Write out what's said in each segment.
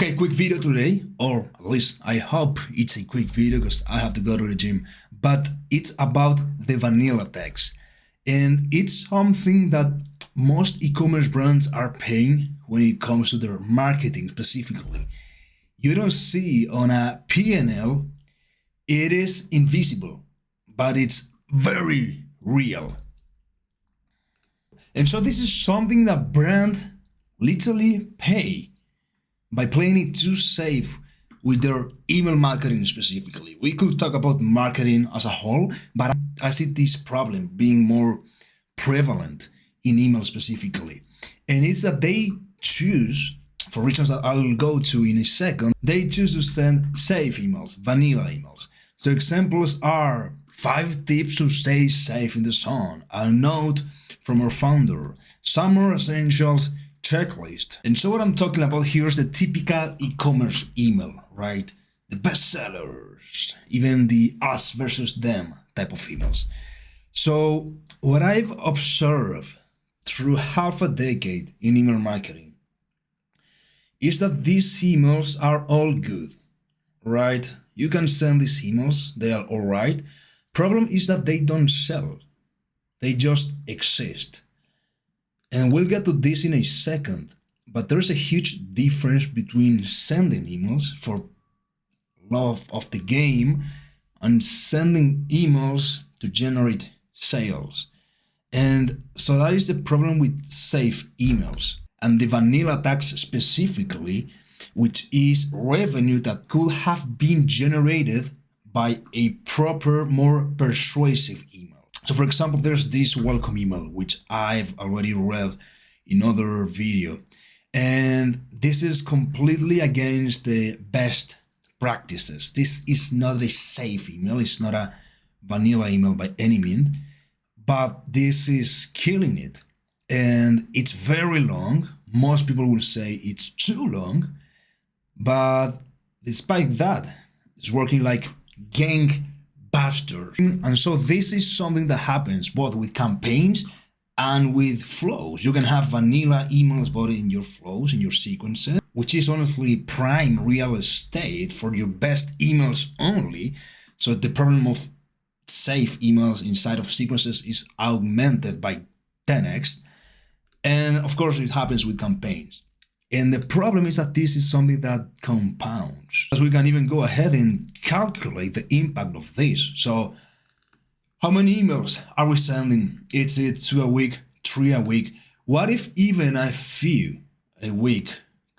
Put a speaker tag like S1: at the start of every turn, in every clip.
S1: Okay, quick video today, or at least I hope it's a quick video because I have to go to the gym, but it's about the vanilla tax. And it's something that most e-commerce brands are paying when it comes to their marketing specifically. You don't see on a P&L, it is invisible, but it's very real. And so this is something that brands literally pay by playing it too safe with their email marketing specifically. We could talk about marketing as a whole, but I see this problem being more prevalent in email specifically. And it's that they choose, for reasons that I'll go to in a second, they choose to send safe emails, vanilla emails. So examples are 5 tips to stay safe in the sun, a note from our founder, summer essentials checklist. And so what I'm talking about here is the typical e-commerce email, right? The bestsellers, even the us versus them type of emails. So what I've observed through half a decade in email marketing is that these emails are all good, right? You can send these emails, they are all right. Problem is that they don't sell. They just exist. And we'll get to this in a second, but there's a huge difference between sending emails for love of the game and sending emails to generate sales. And so that is the problem with safe emails and the vanilla tax specifically, which is revenue that could have been generated by a proper, more persuasive email. So for example, there's this welcome email, which I've already read in other video. And this is completely against the best practices. This is not a safe email. It's not a vanilla email by any means, but this is killing it. And it's very long. Most people will say it's too long, but despite that, it's working like gangbusters. And so this is something that happens both with campaigns and with flows. You can have vanilla emails both in your flows, in your sequences, which is honestly prime real estate for your best emails only. So the problem of safe emails inside of sequences is augmented by 10x. And of course it happens with campaigns. And the problem is that this is something that compounds. As we can even go ahead and calculate the impact of this. So how many emails are we sending? Is it 2 a week, 3 a week? What if even a few a week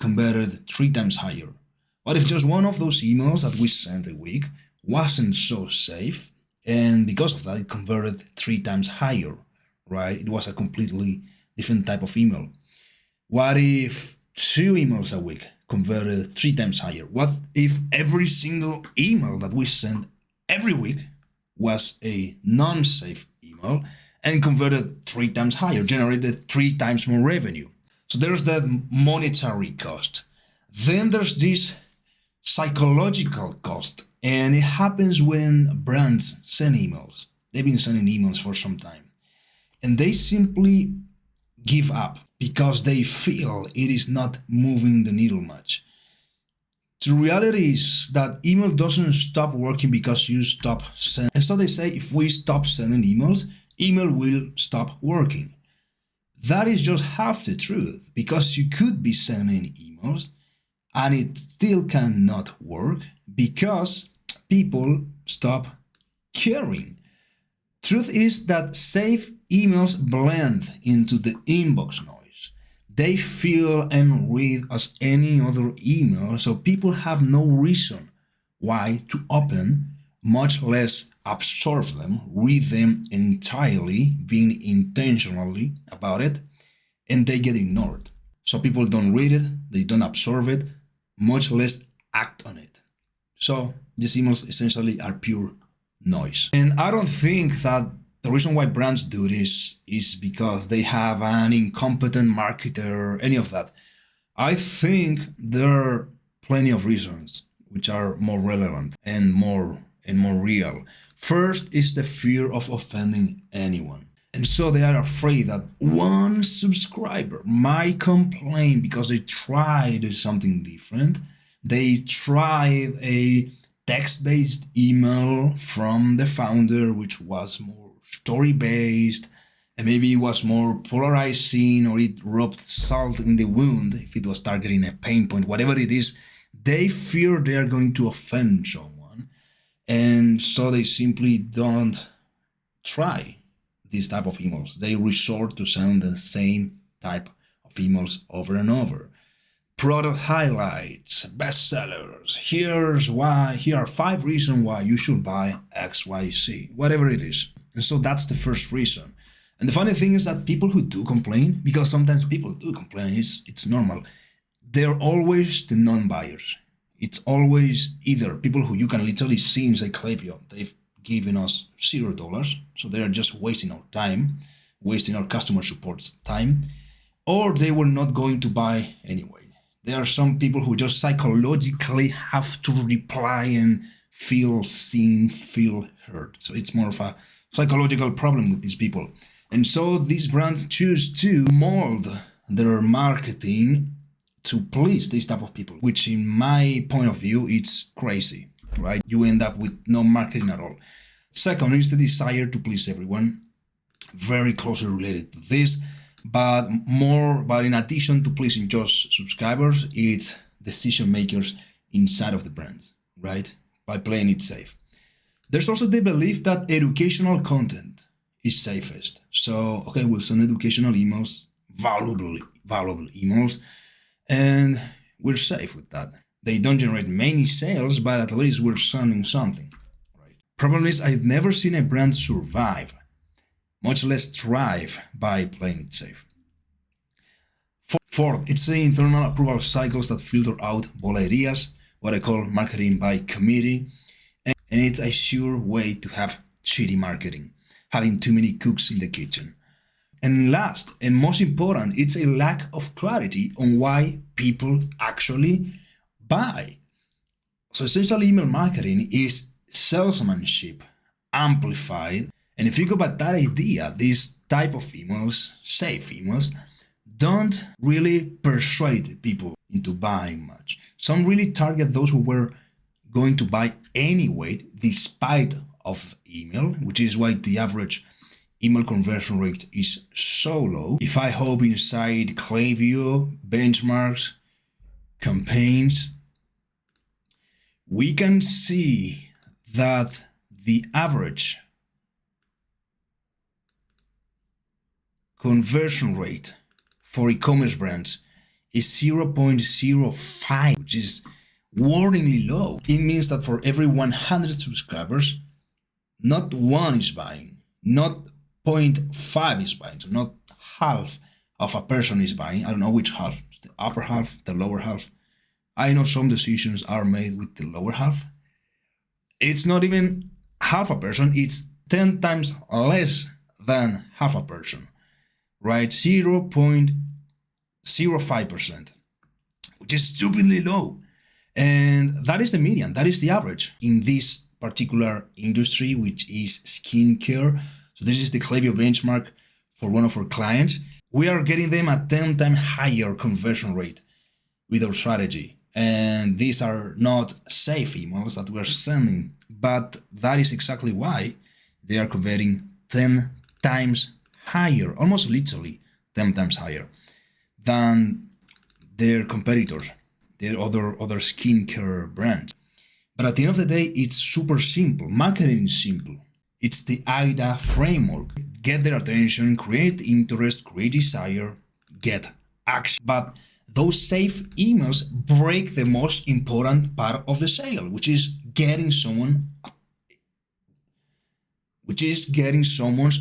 S1: converted 3 times higher? What if just one of those emails that we sent a week wasn't so safe, and because of that it converted 3 times higher, right? It was a completely different type of email. What if 2 emails a week converted 3 times higher? What if every single email that we send every week was a non-safe email and converted 3 times higher, generated 3 times more revenue? So there's that monetary cost. Then there's this psychological cost, and it happens when brands send emails. They've been sending emails for some time, and they simply give up because they feel it is not moving the needle much. The reality is that email doesn't stop working because you stop sending. And so they say if we stop sending emails, email will stop working. That is just half the truth, because you could be sending emails and it still cannot work because people stop caring. Truth is that safe emails blend into the inbox noise. They feel and read as any other email, so people have no reason why to open, much less absorb them, read them entirely, being intentionally about it, and they get ignored. So people don't read it, they don't absorb it, much less act on it. So these emails essentially are pure noise. And I don't think that the reason why brands do this is because they have an incompetent marketer or any of that. I think there are plenty of reasons which are more relevant and more real. First is the fear of offending anyone. And so they are afraid that one subscriber might complain because they tried something different. They tried a text-based email from the founder, which was more story-based, and maybe it was more polarizing, or it rubbed salt in the wound if it was targeting a pain point, whatever it is. They fear they are going to offend someone, and so they simply don't try these type of emails. They resort to send the same type of emails over and over. Product highlights, bestsellers, here are 5 reasons why you should buy XYZ, whatever it is. And so that's the first reason. And the funny thing is that people who do complain, because sometimes people do complain, it's normal, they're always the non-buyers. It's always either people who you can literally see inside Klaviyo, they've given us $0, so they're just wasting our time, wasting our customer support's time, or they were not going to buy anyway. There are some people who just psychologically have to reply and feel seen, feel heard. So it's more of a psychological problem with these people. And so these brands choose to mold their marketing to please these type of people, which in my point of view, it's crazy, right? You end up with no marketing at all. Second is the desire to please everyone, very closely related to this, but in addition to pleasing just subscribers, it's decision makers inside of the brands, right? By playing it safe. There's also the belief that educational content is safest. So, okay, we'll send educational emails, valuable emails, and we're safe with that. They don't generate many sales, but at least we're sending something. Right? Problem is, I've never seen a brand survive, much less thrive, by playing it safe. Fourth, it's the internal approval cycles that filter out bold ideas, what I call marketing by committee, and it's a sure way to have shitty marketing, having too many cooks in the kitchen. And last and most important, it's a lack of clarity on why people actually buy. So essentially, email marketing is salesmanship amplified. And if you go by that idea, these type of emails, safe emails, don't really persuade people into buying much. Some really target those who were going to buy anyway, despite of email, which is why the average email conversion rate is so low. If I hop inside Klaviyo, benchmarks, campaigns, we can see that the average conversion rate for e-commerce brands is 0.05, which is warningly low. It means that for every 100 subscribers, not one is buying, not 0.5 is buying, so not half of a person is buying. I don't know which half, the upper half, the lower half. I know some decisions are made with the lower half. It's not even half a person, it's 10 times less than half a person, right? 0.05%, which is stupidly low. And that is the median, that is the average in this particular industry, which is skincare. So this is the Klaviyo benchmark for one of our clients. We are getting them a 10 times higher conversion rate with our strategy. And these are not safe emails that we're sending, but that is exactly why they are converting 10 times higher, almost literally 10 times higher than their competitors, their other skincare brands. But at the end of the day, it's super simple. Marketing is simple. It's the AIDA framework. Get their attention, create interest, create desire, get action. But those safe emails break the most important part of the sale, which is getting someone's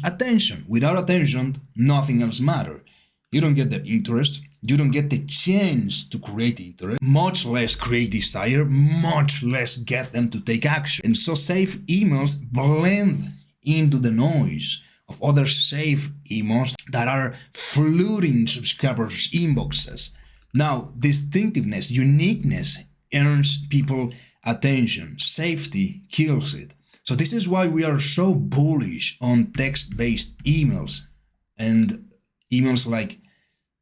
S1: attention. Without attention, nothing else matters. You don't get the interest, you don't get the chance to create interest, much less create desire, much less get them to take action. And so safe emails blend into the noise of other safe emails that are flooding subscribers' inboxes. Now, distinctiveness, uniqueness earns people attention. Safety kills it. So this is why we are so bullish on text-based emails and emails like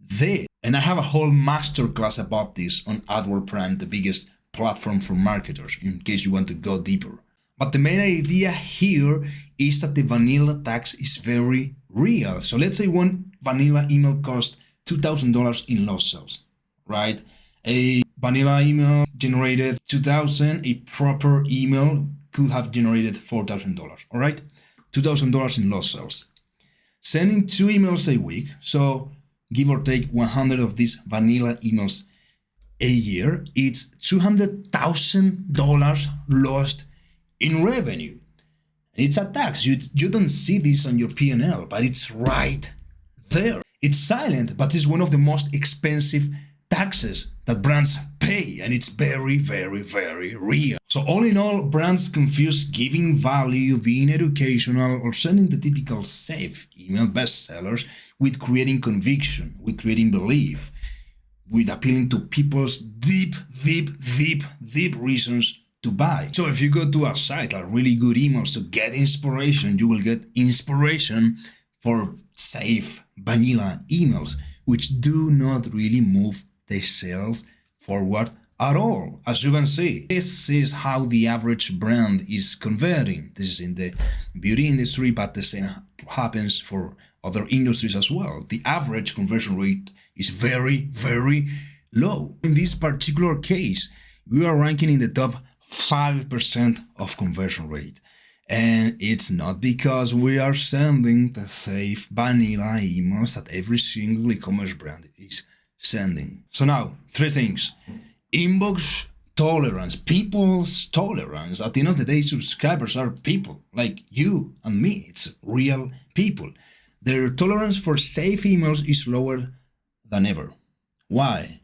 S1: this. And I have a whole masterclass about this on AdWords Prime, the biggest platform for marketers, in case you want to go deeper. But the main idea here is that the vanilla tax is very real. So let's say one vanilla email costs $2,000 in lost sales, right? A vanilla email generated $2,000, a proper email could have generated $4,000, all right? $2,000 in lost sales. Sending 2 emails a week, so give or take 100 of these vanilla emails a year, it's $200,000 lost in revenue. It's a tax. You don't see this on your P&L, but it's right there. It's silent, but it's one of the most expensive taxes that brands pay, and it's very, very, very real. So all in all, brands confuse giving value, being educational, or sending the typical safe email bestsellers with creating conviction, with creating belief, with appealing to people's deep reasons to buy. So if you go to a site like really good emails to get inspiration, you will get inspiration for safe vanilla emails, which do not really move the sales forward at all. As you can see, this is how the average brand is converting. This is in the beauty industry, but the same happens for other industries as well. The average conversion rate is very, very low. In this particular case, we are ranking in the top 5% of conversion rate. And it's not because we are sending the safe vanilla emails that every single e-commerce brand is sending. So now, 3 things. Inbox tolerance, people's tolerance. At the end of the day, subscribers are people like you and me. It's real people. Their tolerance for safe emails is lower than ever. Why?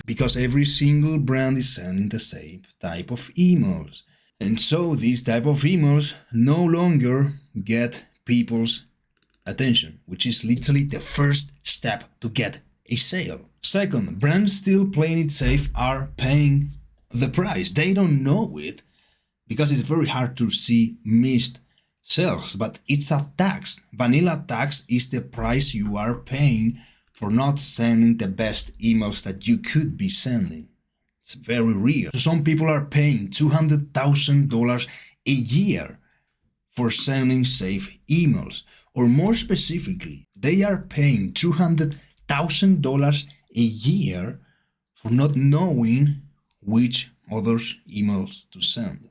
S1: Because every single brand is sending the same type of emails. And so these type of emails no longer get people's attention, which is literally the first step to get a sale. Second, brands still playing it safe are paying the price. They don't know it because it's very hard to see missed sales, but it's a tax. Vanilla tax is the price you are paying for not sending the best emails that you could be sending. It's very real. So some people are paying $200,000 a year for sending safe emails. Or more specifically, they are paying $200,000 a year for not knowing which others emails to send.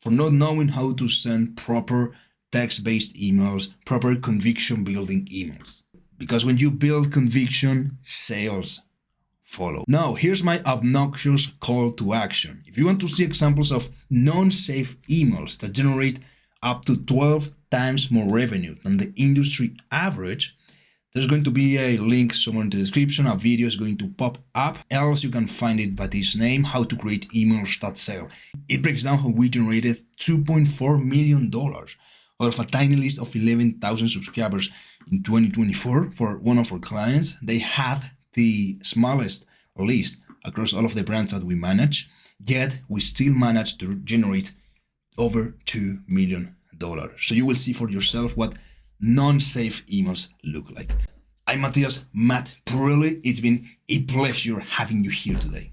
S1: For not knowing how to send proper text-based emails, proper conviction-building emails. Because when you build conviction, sales follow. Now, here's my obnoxious call to action. If you want to see examples of non-safe emails that generate up to 12 times more revenue than the industry average, there's going to be a link somewhere in the description. A video is going to pop up. Else you can find it by this name, How to Create Emails That Sell. It breaks down how we generated $2.4 million out of a tiny list of 11,000 subscribers in 2024 for one of our clients. They had the smallest list across all of the brands that we manage, yet we still managed to generate over $2 million. So you will see for yourself what non-safe emails look like. I'm Matthias Matt Pirelli. It's been a pleasure having you here today.